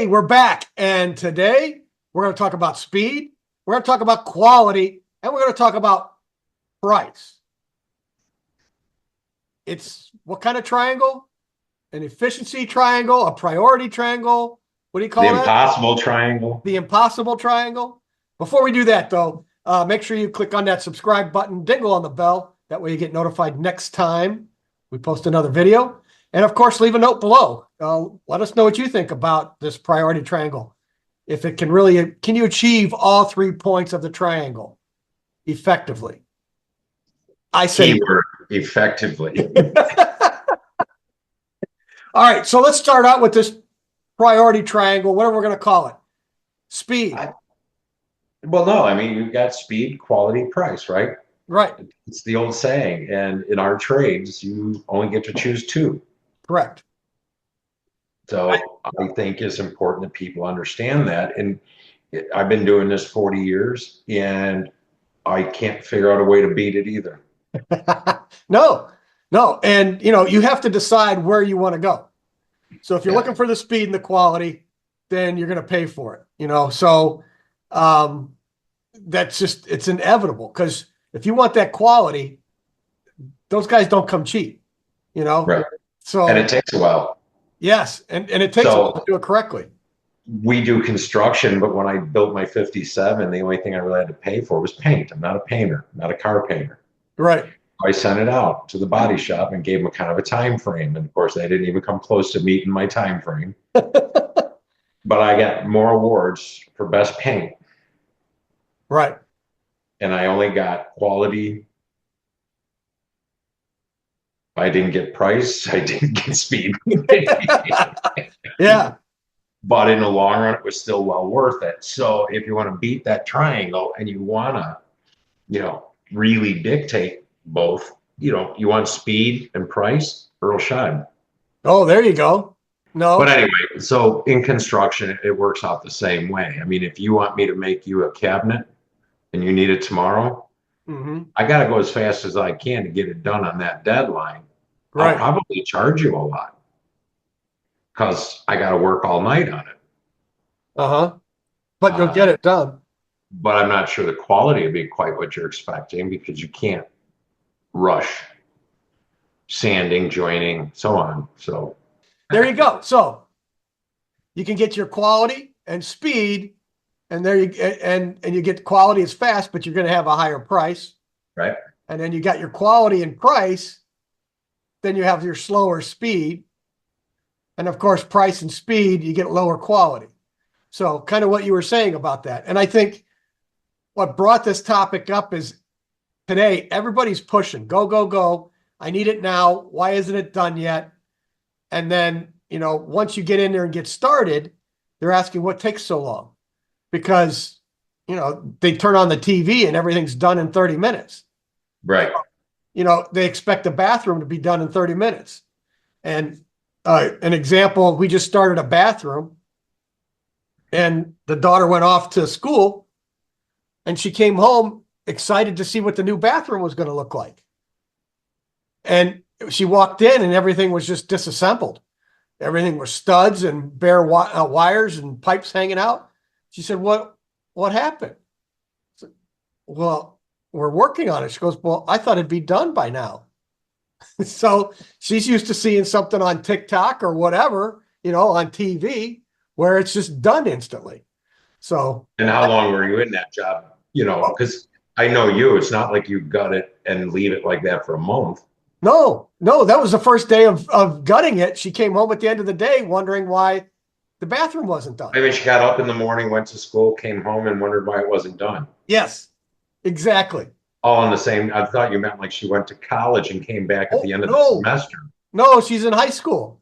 Hey, we're back. And today we're going to talk about speed. We're going to talk about quality, and we're going to talk about price. It's what kind of triangle? An efficiency triangle, a priority triangle. What do you call The that? impossible triangle. The impossible triangle. Before we do that, though, make sure you click on that subscribe button, dingle on the bell. That way you get notified next time we post another video. And of course, leave a note below. Let us know what you think about this priority triangle. If it can you achieve all 3 points of the triangle effectively? I say. Keyword, effectively. All right, so let's start out with this priority triangle, whatever we're going to call it. Speed. Well, no, I mean, you've got speed, quality, price, right? Right. It's the old saying. And in our trades, you only get to choose two. Correct. So I think it's important that people understand that. And I've been doing this 40 years and I can't figure out a way to beat it either. No. And, you have to decide where you want to go. So if you're looking for the speed and the quality, then you're going to pay for it, So that's just, it's inevitable because if you want that quality, those guys don't come cheap, Right. So, and it takes a while. Yes. And it takes a while to do it correctly. We do construction, but when I built my 57, the only thing I really had to pay for was paint. I'm not a painter, not a car painter. Right. I sent it out to the body shop and gave them a kind of a time frame. And of course, they didn't even come close to meeting my time frame. But I got more awards for best paint. Right. And I only got quality. I didn't get price. I didn't get speed. Yeah. But in the long run, it was still well worth it. So if you want to beat that triangle and you want to, really dictate both, you want speed and price, Earl Scheib. Oh, there you go. No. But anyway, so in construction, it works out the same way. I mean, if you want me to make you a cabinet and you need it tomorrow, I got to go as fast as I can to get it done on that deadline. Right. I'll probably charge you a lot because I got to work all night on it. But you'll get it done. But I'm not sure the quality will be quite what you're expecting because you can't rush sanding, joining, so on. So there you go. So you can get your quality and speed, and there you and you get quality is fast, but you're going to have a higher price. Right. And then you got your quality and price, then you have your slower speed. And of course, price and speed, you get lower quality. So kind of what you were saying about that. And I think what brought this topic up is today, everybody's pushing, go, go, go. I need it now. Why isn't it done yet? And then, once you get in there and get started, they're asking what takes so long because, they turn on the TV and everything's done in 30 minutes. Right. They expect the bathroom to be done in 30 minutes. And an example, we just started a bathroom and the daughter went off to school and she came home excited to see what the new bathroom was going to look like. And she walked in and everything was just disassembled. Everything was studs and bare wires and pipes hanging out. She said, what happened? I said, well, we're working on it. She goes, well, I thought it'd be done by now. So she's used to seeing something on TikTok or whatever, on TV where it's just done instantly. So. And how long were you in that job? Because I know you, it's not like you gut it and leave it like that for a month. No, that was the first day of gutting it. She came home at the end of the day wondering why the bathroom wasn't done. I mean, she got up in the morning, went to school, came home and wondered why it wasn't done. Yes, exactly. All in the same, I thought you meant like she went to college and came back at the end of the semester. No, she's in high school.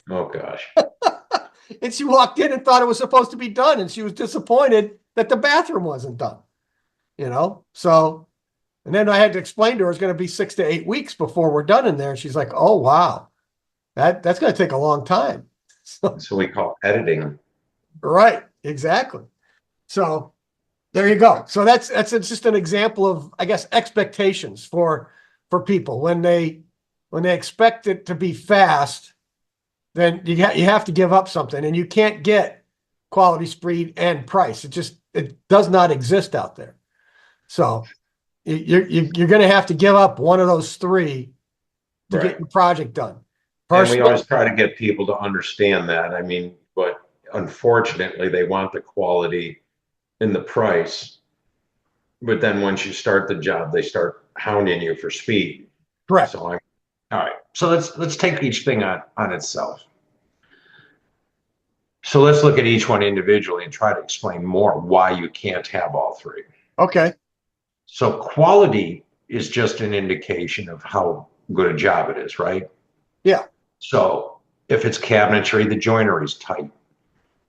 Oh, gosh. And she walked in and thought it was supposed to be done. And she was disappointed that the bathroom wasn't done. So, and then I had to explain to her it's going to be 6 to 8 weeks before we're done in there. And she's like, oh, wow, that's going to take a long time. So we call editing. Right. Exactly. So there you go. So that's just an example of, I guess, expectations for people when they expect it to be fast, then you have to give up something, and you can't get quality, speed, and price. It does not exist out there. So you're going to have to give up one of those three to Right. get your project done. And we Personally, always try to get people to understand that. I mean, but unfortunately, they want the quality and the price. But then once you start the job, they start hounding you for speed. correct. So I'm all right. So let's take each thing on itself. So let's look at each one individually and try to explain more why you can't have all three. Okay. So quality is just an indication of how good a job it is, right? Yeah. So if it's cabinetry, the joinery is tight.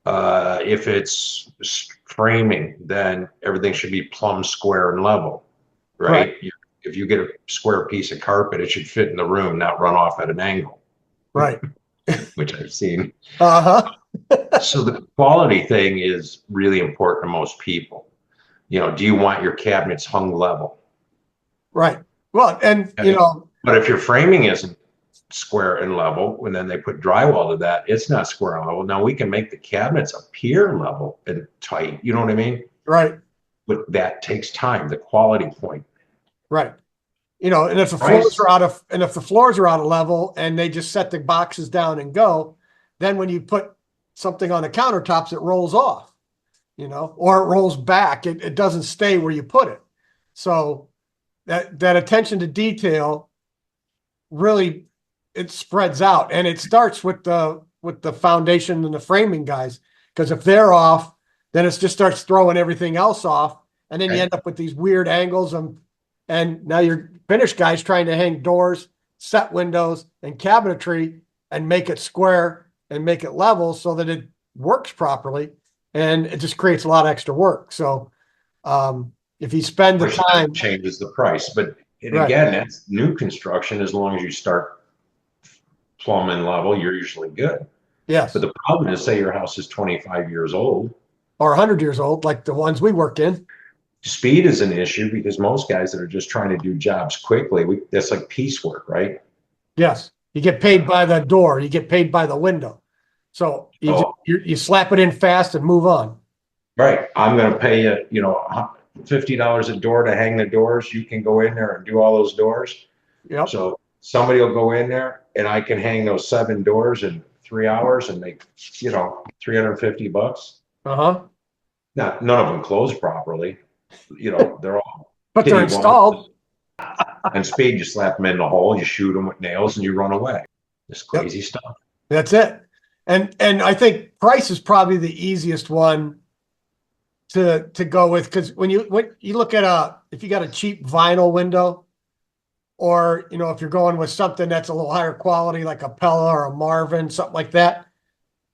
If it's framing, then everything should be plumb, square, and level, right? If you get a square piece of carpet, it should fit in the room, not run off at an angle. Right. Which I've seen. Uh-huh. So the quality thing is really important to most people. Do you want your cabinets hung level? Right. Well, and but if your framing isn't square and level, and then they put drywall to that, it's not square and level. Now we can make the cabinets appear level and tight. You know what I mean? Right. But that takes time, the quality point. Right. And if the floors are out of level and they just set the boxes down and go, then when you put something on the countertops, it rolls off, or it rolls back. It doesn't stay where you put it. So that attention to detail really, it spreads out, and it starts with the foundation and the framing guys, because if they're off, then it just starts throwing everything else off, and then you end up with these weird angles, and now your finished guys trying to hang doors, set windows, and cabinetry and make it square and make it level so that it works properly, and it just creates a lot of extra work. So if you spend the time, changes the price. But again, that's new construction. As long as you start plumb and level, you're usually good. Yes. But the problem is, say your house is 25 years old or 100 years old, like the ones we work in. Speed is an issue because most guys that are just trying to do jobs quickly, that's like piecework, right? Yes. You get paid by the door. You get paid by the window. So you slap it in fast and move on. Right. I'm going to pay you, $50 a door to hang the doors. You can go in there and do all those doors. Yep. So somebody will go in there and I can hang those 7 doors in 3 hours and make, $350. Uh-huh. Now, none of them close properly. They're all. But they're installed. And speed, you slap them in the hole, you shoot them with nails, and you run away. This crazy stuff. That's it. And I think price is probably the easiest one to go with, because when you look at if you got a cheap vinyl window, or if you're going with something that's a little higher quality like a Pella or a Marvin, something like that,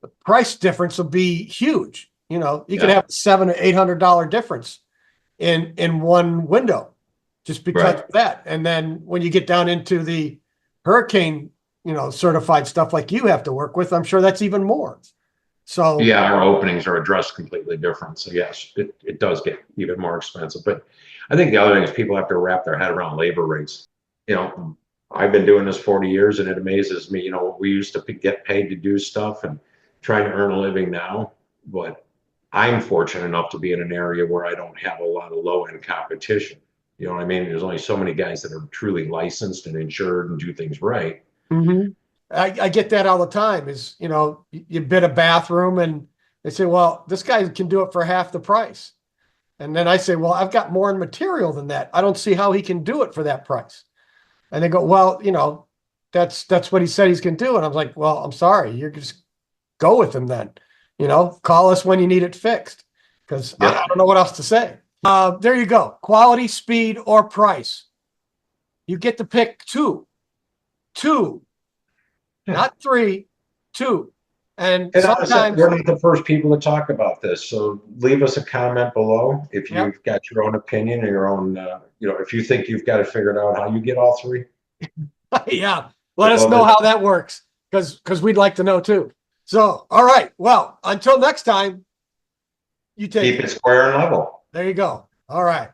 the price difference will be huge. You could have $700 or $800 difference in one window just because of that. And then when you get down into the hurricane, certified stuff like you have to work with, I'm sure that's even more. So yeah, our openings are addressed completely different. So yes, it does get even more expensive. But I think the other thing is people have to wrap their head around labor rates. I've been doing this 40 years and it amazes me, we used to get paid to do stuff and trying to earn a living now, but I'm fortunate enough to be in an area where I don't have a lot of low-end competition. You know what I mean? There's only so many guys that are truly licensed and insured and do things right. Mm-hmm. I get that all the time is, you bid a bathroom and they say, well, this guy can do it for half the price. And then I say, well, I've got more in material than that. I don't see how he can do it for that price. And they go, well, that's what he said he's going to do. And I'm like, well, I'm sorry. You're just go with him then. Call us when you need it fixed, because I don't know what else to say. There you go. Quality, speed, or price. You get to pick two, not 3, 2. And sometimes we're not the first people to talk about this. So leave us a comment below if you've got your own opinion or your own, if you think you've got it figured out how you get all 3. Yeah. Let us know how that works, because we'd like to know too. So, all right. Well, until next time, you keep it square and level. There you go. All right.